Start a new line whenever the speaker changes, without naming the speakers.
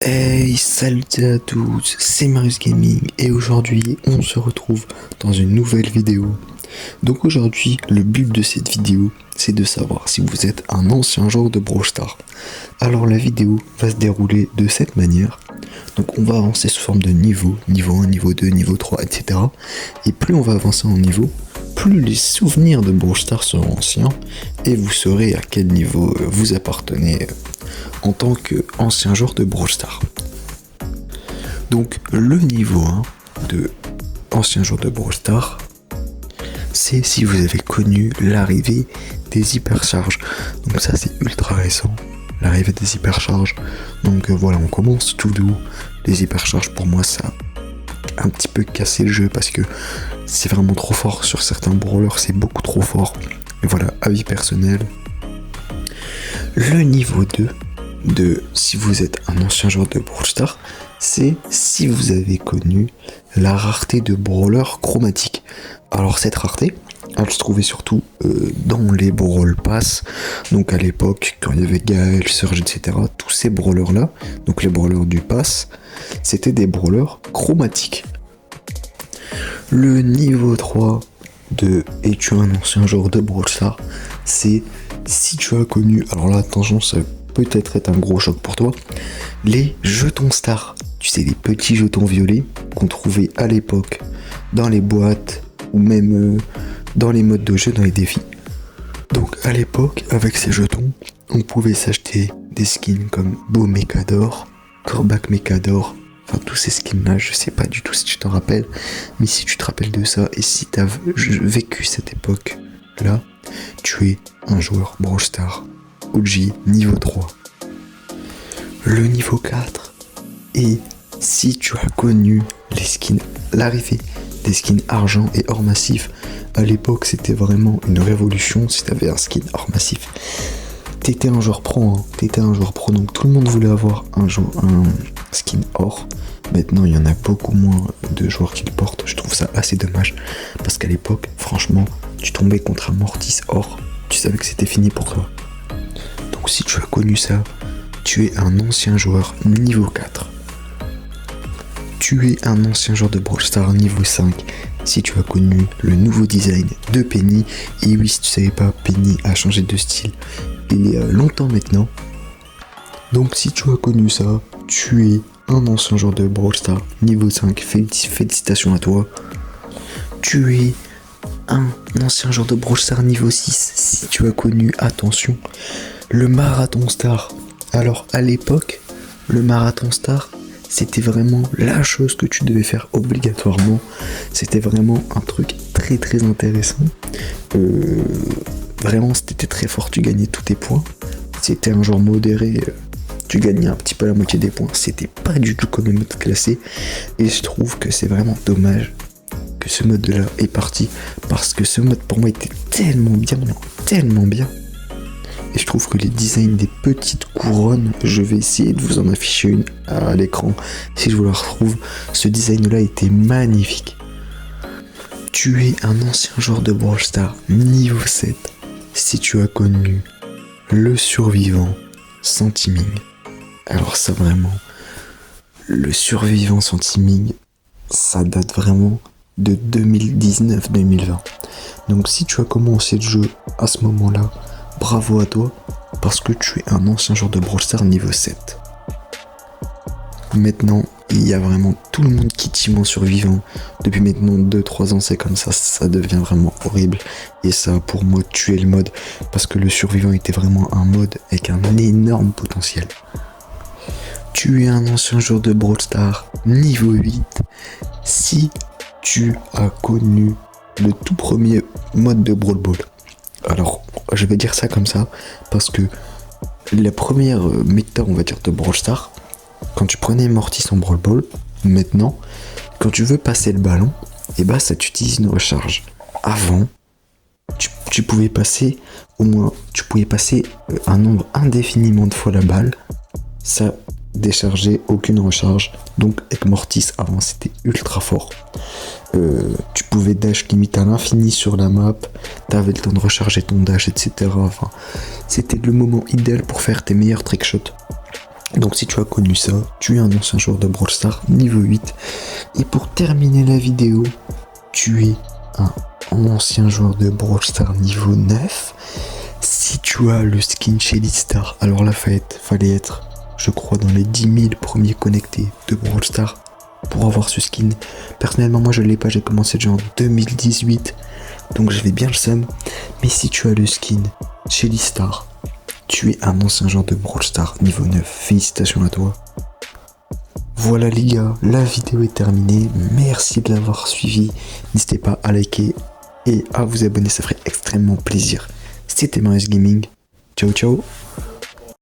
Hey, salut à tous, c'est Marius Gaming et aujourd'hui on se retrouve dans une nouvelle vidéo. Donc aujourd'hui, le but de cette vidéo, c'est de savoir si vous êtes un ancien joueur de Brawl Stars. Alors la vidéo va se dérouler de cette manière. Donc on va avancer sous forme de niveau 1, niveau 2, niveau 3, etc. Et plus on va avancer en niveau, plus les souvenirs de Brawl Stars seront anciens et vous saurez à quel niveau vous appartenez en tant qu'ancien joueur de Brawl Stars. Donc le niveau 1 de ancien joueur de Brawl Stars, c'est si vous avez connu l'arrivée des hypercharges. Donc ça c'est ultra récent, l'arrivée des hypercharges. Donc voilà, on commence tout doux. Les hypercharges pour moi ça a un petit peu cassé le jeu parce que c'est vraiment trop fort sur certains brawlers, c'est beaucoup trop fort. Mais voilà, avis personnel. Le niveau 2 de si vous êtes un ancien joueur de Brawl Stars, c'est si vous avez connu la rareté de brawler chromatique. Alors cette rareté, elle se trouvait surtout dans les Brawl Pass. Donc à l'époque, quand il y avait Gaël, Surge, etc., tous ces brawlers là, donc les brawlers du Pass, c'était des brawlers chromatiques. Le niveau 3 de es-tu un ancien joueur de Brawl Stars, c'est si tu as connu, alors là attention, ça peut-être être un gros choc pour toi, les jetons stars. Tu sais, les petits jetons violets qu'on trouvait à l'époque dans les boîtes ou même dans les modes de jeu, dans les défis. Donc à l'époque, avec ces jetons, on pouvait s'acheter des skins comme Beau Mechador, Corbac Mechador, enfin tous ces skins là, je sais pas du tout si tu t'en rappelles, mais si tu te rappelles de ça et si tu as vécu cette époque là, tu es un joueur Brawl Stars OG niveau 3. Le niveau 4, et si tu as connu les skins, l'arrivée des skins argent et or massif, à l'époque c'était vraiment une révolution. Si tu avais un skin or massif, t'étais un joueur pro, t'étais un joueur pro, donc tout le monde voulait avoir un skin or. Maintenant il y en a beaucoup moins de joueurs qui le portent, je trouve ça assez dommage, parce qu'à l'époque, franchement, tu tombais contre un Mortis or, tu savais que c'était fini pour toi. Donc si tu as connu ça, tu es un ancien joueur niveau 4. Tu es un ancien joueur de Brawl Stars niveau 5 si tu as connu le nouveau design de Penny. Et oui, si tu savais pas, Penny a changé de style il y a longtemps maintenant. Donc si tu as connu ça, tu es un ancien joueur de Brawl Stars niveau 5. Félicitations à toi. Tu es un ancien joueur de Brawl Stars niveau 6 si tu as connu, attention, le Marathon Star. Alors à l'époque, le Marathon Star, c'était vraiment la chose que tu devais faire obligatoirement. C'était vraiment un truc très très intéressant. Vraiment, c'était très fort, tu gagnais tous tes points. C'était un genre modéré, tu gagnais un petit peu la moitié des points. C'était pas du tout comme le mode classé. Et je trouve que c'est vraiment dommage que ce mode là est parti, parce que ce mode pour moi était tellement bien. Et je trouve que les designs des petites couronnes, je vais essayer de vous en afficher une à l'écran si je vous la retrouve. Ce design là était magnifique. Tu es un ancien joueur de Brawl Stars niveau 7 si tu as connu le survivant Sentiming. Alors ça vraiment, le survivant Sentiming, ça date vraiment de 2019-2020. Donc si tu as commencé le jeu à ce moment-là, bravo à toi, parce que tu es un ancien joueur de Brawl Stars niveau 7. Maintenant, il y a vraiment tout le monde qui team en survivant. Depuis maintenant 2-3 ans, c'est comme ça, ça devient vraiment horrible. Et ça a pour moi tué le mode, parce que le survivant était vraiment un mode avec un énorme potentiel. Tu es un ancien joueur de Brawl Stars niveau 8 si tu as connu le tout premier mode de Brawl Ball. Alors, je vais dire ça comme ça, parce que la première méta, on va dire, de Brawl Stars, quand tu prenais Mortis en Brawl Ball, maintenant, quand tu veux passer le ballon, et bah ça t'utilise une recharge. Avant, tu pouvais passer un nombre indéfiniment de fois la balle, ça déchargeait aucune recharge. Donc avec Mortis avant c'était ultra fort. Tu pouvais dash limite à l'infini sur la map, t'avais le temps de recharger ton dash, etc. Enfin, c'était le moment idéal pour faire tes meilleurs trickshots. Donc si tu as connu ça, tu es un ancien joueur de Brawl Stars niveau 8. Et pour terminer la vidéo, tu es un ancien joueur de Brawl Stars niveau 9. Si tu as le skin Shelly Star, alors là fallait être, je crois, dans les 10 000 premiers connectés de Brawl Stars pour avoir ce skin. Personnellement, moi je l'ai pas, j'ai commencé déjà en 2018, donc j'avais bien le seum. Mais si tu as le skin Shelly Star, tu es un ancien joueur de Brawl Stars niveau 9, félicitations à toi. Voilà les gars, la vidéo est terminée, merci de l'avoir suivi, n'hésitez pas à liker et à vous abonner, ça ferait extrêmement plaisir. C'était Marius Gaming, ciao ciao.